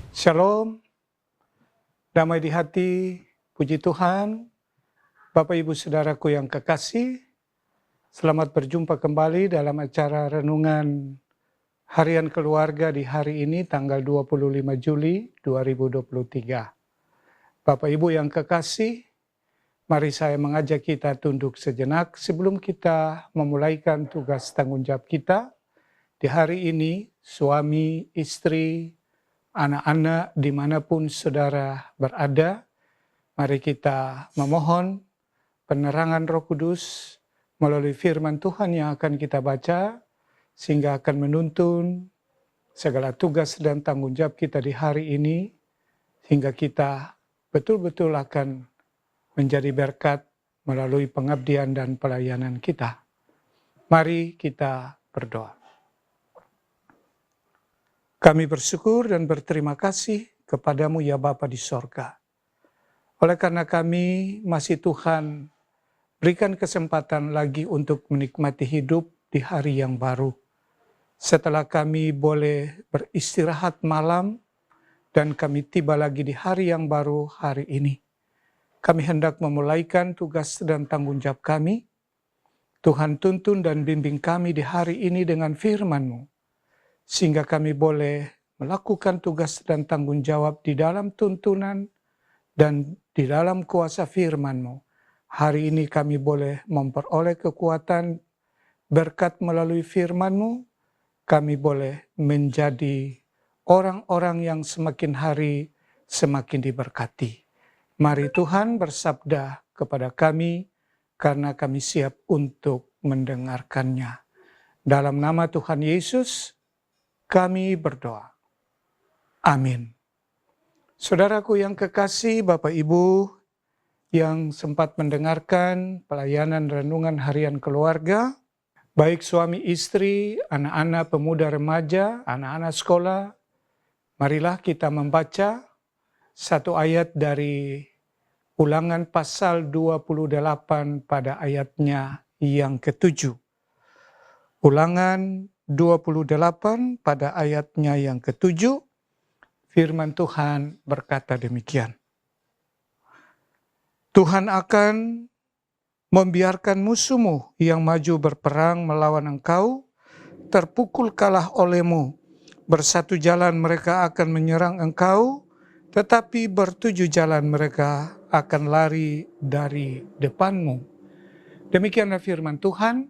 Shalom, damai di hati, puji Tuhan. Bapak Ibu Saudaraku yang kekasih, selamat berjumpa kembali dalam acara Renungan Harian Keluarga di hari ini tanggal 25 Juli 2023. Bapak Ibu yang kekasih, mari saya mengajak kita tunduk sejenak sebelum kita memulaikan tugas tanggung jawab kita. Di hari ini, suami, istri, anak-anak dimanapun saudara berada, mari kita memohon penerangan Roh Kudus melalui firman Tuhan yang akan kita baca, sehingga akan menuntun segala tugas dan tanggung jawab kita di hari ini, hingga kita betul-betul akan menjadi berkat melalui pengabdian dan pelayanan kita. Mari kita berdoa. Kami bersyukur dan berterima kasih kepadamu ya Bapa di sorga. Oleh karena kami masih Tuhan berikan kesempatan lagi untuk menikmati hidup di hari yang baru. Setelah kami boleh beristirahat malam dan kami tiba lagi di hari yang baru hari ini. Kami hendak memulaikan tugas dan tanggung jawab kami. Tuhan tuntun dan bimbing kami di hari ini dengan firman-Mu, sehingga kami boleh melakukan tugas dan tanggung jawab di dalam tuntunan dan di dalam kuasa firman-Mu. Hari ini kami boleh memperoleh kekuatan berkat melalui firman-Mu. Kami boleh menjadi orang-orang yang semakin hari semakin diberkati. Mari Tuhan bersabda kepada kami, karena kami siap untuk mendengarkannya. Dalam nama Tuhan Yesus, kami berdoa. Amin. Saudaraku yang kekasih, Bapak Ibu yang sempat mendengarkan pelayanan renungan harian keluarga, baik suami istri, anak-anak pemuda remaja, anak-anak sekolah, marilah kita membaca satu ayat dari Ulangan pasal 28 pada ayatnya yang ke-7. Ulangan 28 pada ayatnya yang ke-7, firman Tuhan berkata demikian. Tuhan akan membiarkan musuhmu yang maju berperang melawan engkau, terpukul kalah olehmu. Bersatu jalan mereka akan menyerang engkau, tetapi bertujuh jalan mereka akan lari dari depanmu. Demikianlah firman Tuhan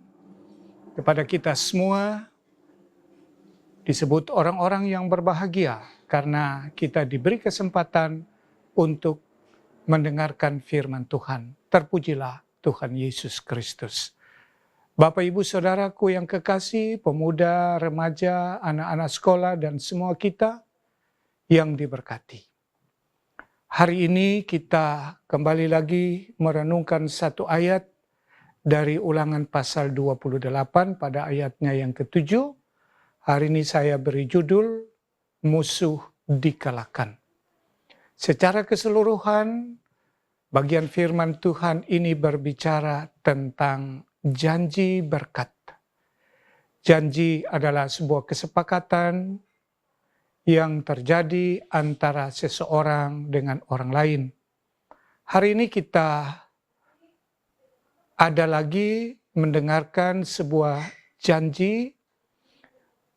kepada kita semua. Disebut orang-orang yang berbahagia karena kita diberi kesempatan untuk mendengarkan firman Tuhan. Terpujilah Tuhan Yesus Kristus. Bapak Ibu Saudaraku yang kekasih, pemuda, remaja, anak-anak sekolah, dan semua kita yang diberkati. Hari ini kita kembali lagi merenungkan satu ayat dari Ulangan pasal 28 pada ayatnya yang ke-7. Hari ini saya beri judul, Musuh Dikalahkan. Secara keseluruhan, bagian firman Tuhan ini berbicara tentang janji berkat. Janji adalah sebuah kesepakatan yang terjadi antara seseorang dengan orang lain. Hari ini kita ada lagi mendengarkan sebuah janji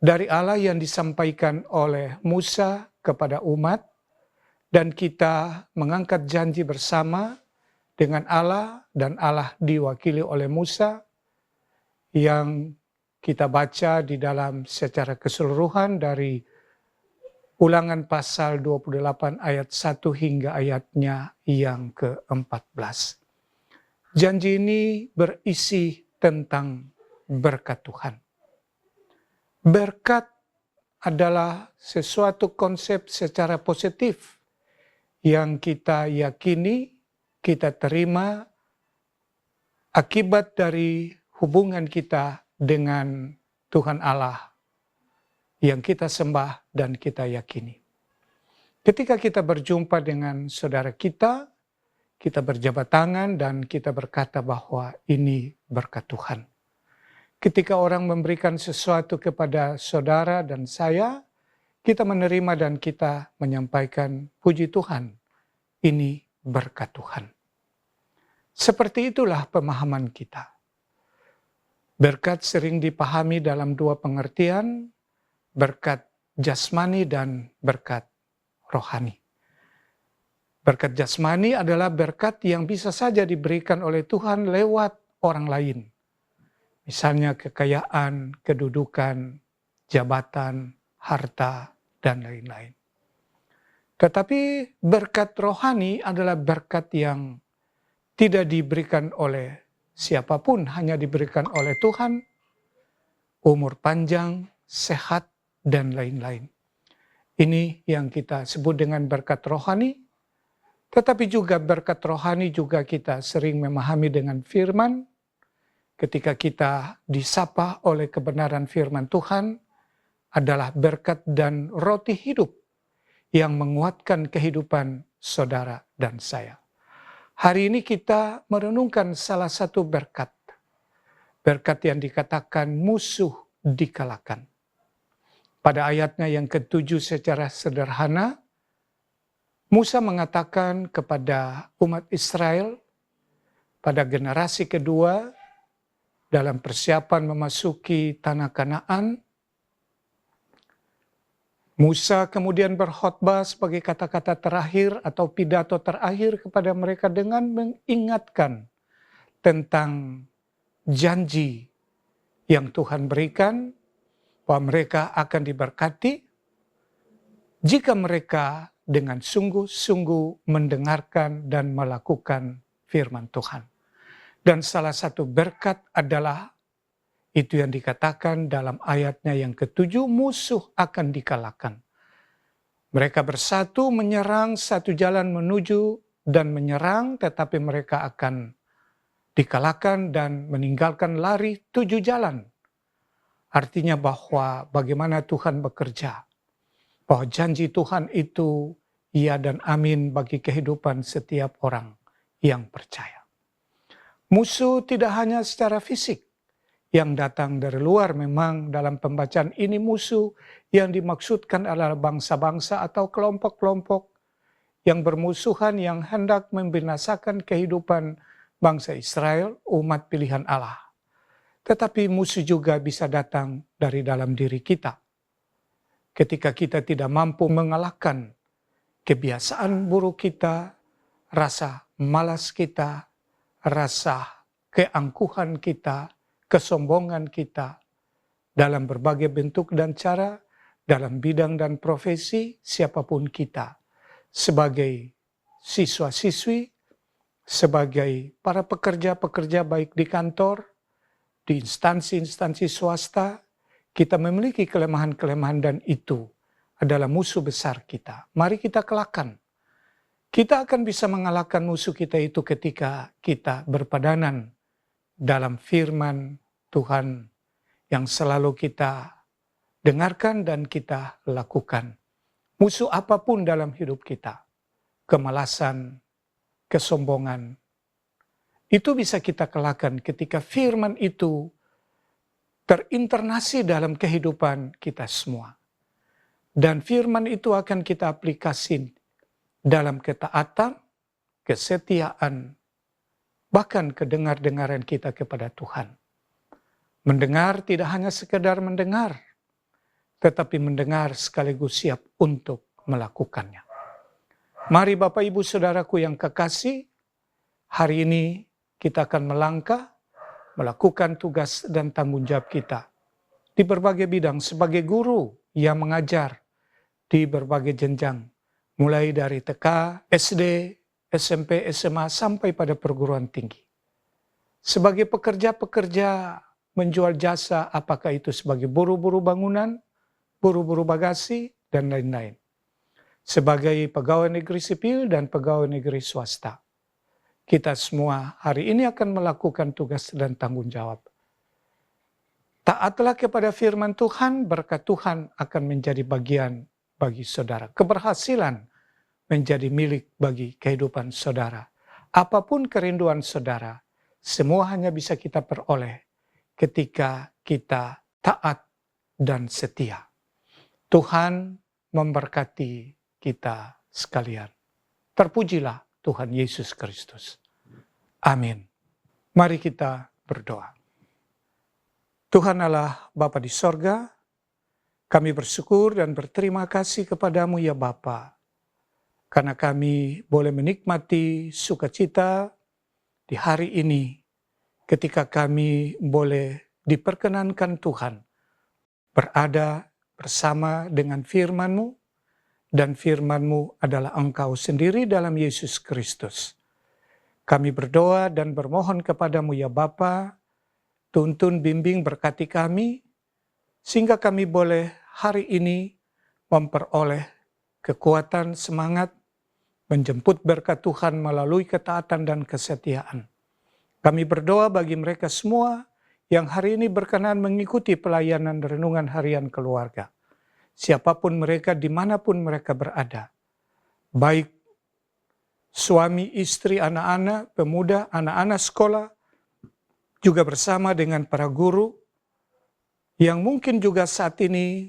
dari Allah yang disampaikan oleh Musa kepada umat, dan kita mengangkat janji bersama dengan Allah, dan Allah diwakili oleh Musa, yang kita baca di dalam secara keseluruhan dari Ulangan pasal 28 ayat 1 hingga ayatnya yang ke-14. Janji ini berisi tentang berkat Tuhan. Berkat adalah sesuatu konsep secara positif yang kita yakini, kita terima akibat dari hubungan kita dengan Tuhan Allah yang kita sembah dan kita yakini. Ketika kita berjumpa dengan saudara kita berjabat tangan dan kita berkata bahwa ini berkat Tuhan. Ketika orang memberikan sesuatu kepada saudara dan saya, kita menerima dan kita menyampaikan puji Tuhan. Ini berkat Tuhan. Seperti itulah pemahaman kita. Berkat sering dipahami dalam dua pengertian, berkat jasmani dan berkat rohani. Berkat jasmani adalah berkat yang bisa saja diberikan oleh Tuhan lewat orang lain. Misalnya kekayaan, kedudukan, jabatan, harta, dan lain-lain. Tetapi berkat rohani adalah berkat yang tidak diberikan oleh siapapun, hanya diberikan oleh Tuhan, umur panjang, sehat, dan lain-lain. Ini yang kita sebut dengan berkat rohani. Tetapi juga berkat rohani juga kita sering memahami dengan firman. Ketika kita disapa oleh kebenaran firman Tuhan adalah berkat dan roti hidup yang menguatkan kehidupan saudara dan saya. Hari ini kita merenungkan salah satu berkat. Berkat yang dikatakan musuh dikalahkan. Pada ayatnya yang ke-7 secara sederhana, Musa mengatakan kepada umat Israel pada generasi kedua dalam persiapan memasuki tanah Kanaan, Musa kemudian berkhotbah sebagai kata-kata terakhir atau pidato terakhir kepada mereka dengan mengingatkan tentang janji yang Tuhan berikan bahwa mereka akan diberkati jika mereka dengan sungguh-sungguh mendengarkan dan melakukan firman Tuhan. Dan salah satu berkat adalah itu yang dikatakan dalam ayatnya yang ke-7, musuh akan dikalahkan. Mereka bersatu menyerang satu jalan menuju dan menyerang, tetapi mereka akan dikalahkan dan meninggalkan lari 7 jalan. Artinya bahwa bagaimana Tuhan bekerja. Bahwa janji Tuhan itu ya dan amin bagi kehidupan setiap orang yang percaya. Musuh tidak hanya secara fisik yang datang dari luar, memang dalam pembacaan ini musuh yang dimaksudkan adalah bangsa-bangsa atau kelompok-kelompok yang bermusuhan yang hendak membinasakan kehidupan bangsa Israel, umat pilihan Allah. Tetapi musuh juga bisa datang dari dalam diri kita. Ketika kita tidak mampu mengalahkan kebiasaan buruk kita, rasa malas kita, rasa keangkuhan kita, kesombongan kita, dalam berbagai bentuk dan cara, dalam bidang dan profesi, siapapun kita, sebagai siswa-siswi, sebagai para pekerja-pekerja baik di kantor, di instansi-instansi swasta, kita memiliki kelemahan-kelemahan dan itu adalah musuh besar kita. Mari kita kelakkan. Kita akan bisa mengalahkan musuh kita itu ketika kita berpadanan dalam firman Tuhan yang selalu kita dengarkan dan kita lakukan. Musuh apapun dalam hidup kita, kemalasan, kesombongan, itu bisa kita kalahkan ketika firman itu terinternasi dalam kehidupan kita semua. Dan firman itu akan kita aplikasi dalam ketaatan, kesetiaan, bahkan kedengar-dengaran kita kepada Tuhan. Mendengar tidak hanya sekedar mendengar, tetapi mendengar sekaligus siap untuk melakukannya. Mari Bapak Ibu Saudaraku yang kekasih, hari ini kita akan melangkah, melakukan tugas dan tanggung jawab kita di berbagai bidang sebagai guru yang mengajar di berbagai jenjang, mulai dari TK, SD, SMP, SMA, sampai pada perguruan tinggi. Sebagai pekerja-pekerja menjual jasa, apakah itu sebagai buru-buru bangunan, buru-buru bagasi, dan lain-lain. Sebagai pegawai negeri sipil dan pegawai negeri swasta. Kita semua hari ini akan melakukan tugas dan tanggung jawab. Taatlah kepada firman Tuhan, berkat Tuhan akan menjadi bagian bagi saudara. Keberhasilan menjadi milik bagi kehidupan saudara. Apapun kerinduan saudara, semua hanya bisa kita peroleh ketika kita taat dan setia. Tuhan memberkati kita sekalian. Terpujilah Tuhan Yesus Kristus. Amin. Mari kita berdoa. Tuhan Allah Bapa di sorga, kami bersyukur dan berterima kasih kepadamu ya Bapa, karena kami boleh menikmati sukacita di hari ini ketika kami boleh diperkenankan Tuhan berada bersama dengan firman-Mu, dan firman-Mu adalah Engkau sendiri dalam Yesus Kristus. Kami berdoa dan bermohon kepadamu ya Bapa, tuntun bimbing berkati kami, sehingga kami boleh hari ini memperoleh kekuatan semangat, menjemput berkat Tuhan melalui ketaatan dan kesetiaan. Kami berdoa bagi mereka semua yang hari ini berkenan mengikuti pelayanan renungan harian keluarga. Siapapun mereka, dimanapun mereka berada. Baik suami, istri, anak-anak, pemuda, anak-anak sekolah, juga bersama dengan para guru yang mungkin juga saat ini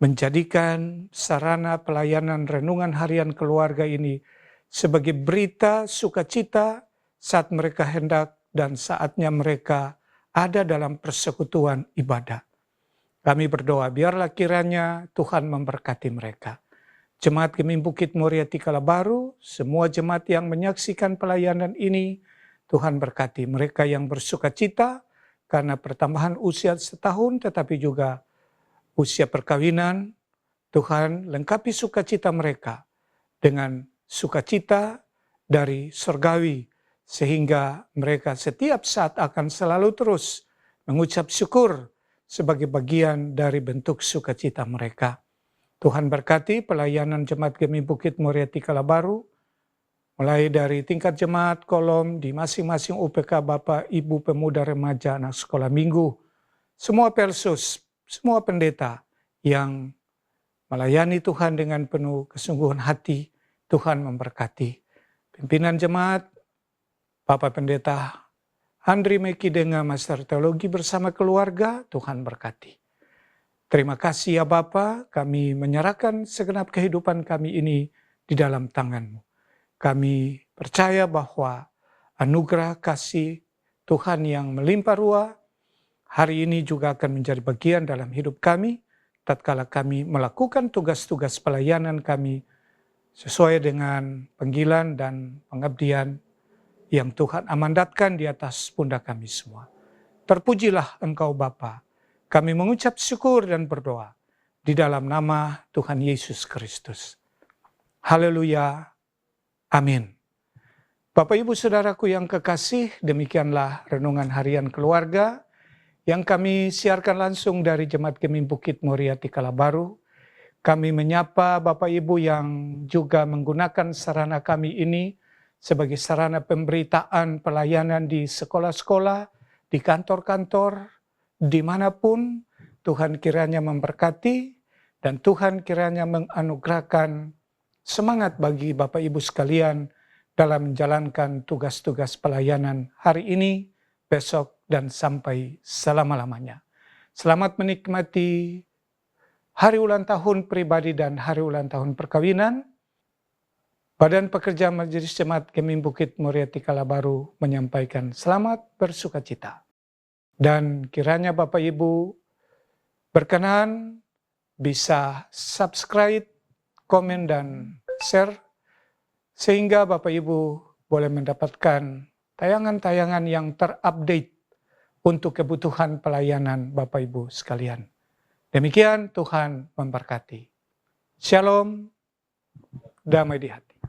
menjadikan sarana pelayanan renungan harian keluarga ini sebagai berita sukacita saat mereka hendak dan saatnya mereka ada dalam persekutuan ibadah. Kami berdoa biarlah kiranya Tuhan memberkati mereka. Jemaat Gemim Bukit Muria Tikalabaru, semua jemaat yang menyaksikan pelayanan ini, Tuhan berkati mereka yang bersukacita karena pertambahan usia setahun tetapi juga usia perkawinan. Tuhan lengkapi sukacita mereka dengan sukacita dari surgawi, sehingga mereka setiap saat akan selalu terus mengucap syukur sebagai bagian dari bentuk sukacita mereka. Tuhan berkati pelayanan Jemaat Gemim Bukit Muria Tikalabaru, mulai dari tingkat jemaat kolom di masing-masing UPK Bapak, Ibu, Pemuda, Remaja, Anak Sekolah Minggu, semua persus, semua pendeta yang melayani Tuhan dengan penuh kesungguhan hati, Tuhan memberkati. Pimpinan jemaat, Bapak Pendeta Andri Meki dengan Master Teologi bersama keluarga, Tuhan berkati. Terima kasih ya Bapa, kami menyerahkan segenap kehidupan kami ini di dalam tangan-Mu. Kami percaya bahwa anugerah kasih Tuhan yang melimpah ruah hari ini juga akan menjadi bagian dalam hidup kami, tatkala kami melakukan tugas-tugas pelayanan kami sesuai dengan panggilan dan pengabdian yang Tuhan amandatkan di atas pundak kami semua. Terpujilah Engkau Bapa. Kami mengucap syukur dan berdoa di dalam nama Tuhan Yesus Kristus. Haleluya. Amin. Bapak Ibu Saudaraku yang kekasih, demikianlah renungan harian keluarga yang kami siarkan langsung dari Jemaat Gemim Bukit Muria Tikalabaru. Kami menyapa Bapak Ibu yang juga menggunakan sarana kami ini sebagai sarana pemberitaan pelayanan di sekolah-sekolah, di kantor-kantor, dimanapun. Tuhan kiranya memberkati dan Tuhan kiranya menganugerahkan semangat bagi Bapak Ibu sekalian dalam menjalankan tugas-tugas pelayanan hari ini, besok, dan sampai selama-lamanya. Selamat menikmati hari ulang tahun pribadi dan hari ulang tahun perkawinan. Badan Pekerja Majelis Jemaat Gemim Bukit Muria Tikalabaru menyampaikan selamat bersukacita. Dan kiranya Bapak Ibu berkenan bisa subscribe, komen, dan share, sehingga Bapak Ibu boleh mendapatkan tayangan-tayangan yang terupdate untuk kebutuhan pelayanan Bapak Ibu sekalian. Demikian Tuhan memberkati. Shalom, damai di hati.